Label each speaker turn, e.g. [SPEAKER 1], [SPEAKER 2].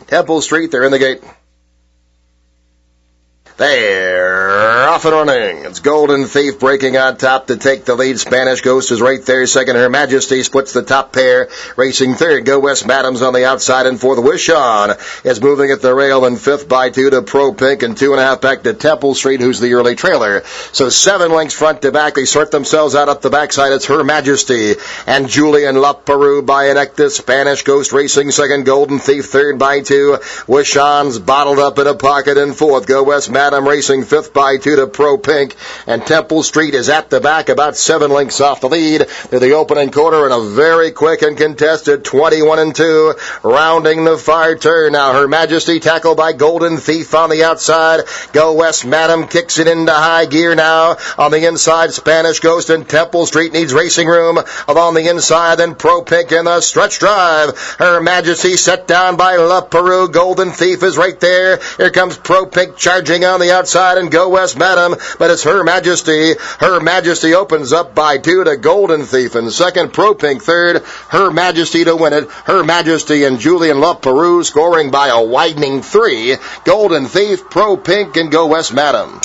[SPEAKER 1] Temple Street, they're in the gate. They're off and running. It's Golden Thief breaking on top to take the lead. Spanish Ghost is right there. Second, Her Majesty splits the top pair. Racing third, Go West Madams on the outside. And fourth, Wish On is moving at the rail. And fifth by 2 to Pro Pink. And 2.5 back to Temple Street, who's the early trailer. So 7 lengths front to back. They sort themselves out up the backside. It's Her Majesty and Julian La Peru by an Ectus. Spanish Ghost racing second. Golden Thief third by 2. Wish On's bottled up in a pocket. And fourth, Go West Madam racing fifth by 2 to Pro Pink, and Temple Street is at the back, about 7 lengths off the lead. They're the opening quarter in a very quick and contested 21-2, rounding the far turn. Now Her Majesty tackled by Golden Thief on the outside. Go West Madam kicks it into high gear now. On the inside, Spanish Ghost, and Temple Street needs racing room. On the inside, then Pro Pink in the stretch drive. Her Majesty set down by La Peru. Golden Thief is right there. Here comes Pro Pink charging on the outside, and Go West Madam, but it's Her Majesty. Her Majesty opens up by 2 to Golden Thief in second. Pro Pink third. Her Majesty to win it. Her Majesty and Julian La Peru scoring by a widening 3. Golden Thief, Pro Pink, and Go West Madam.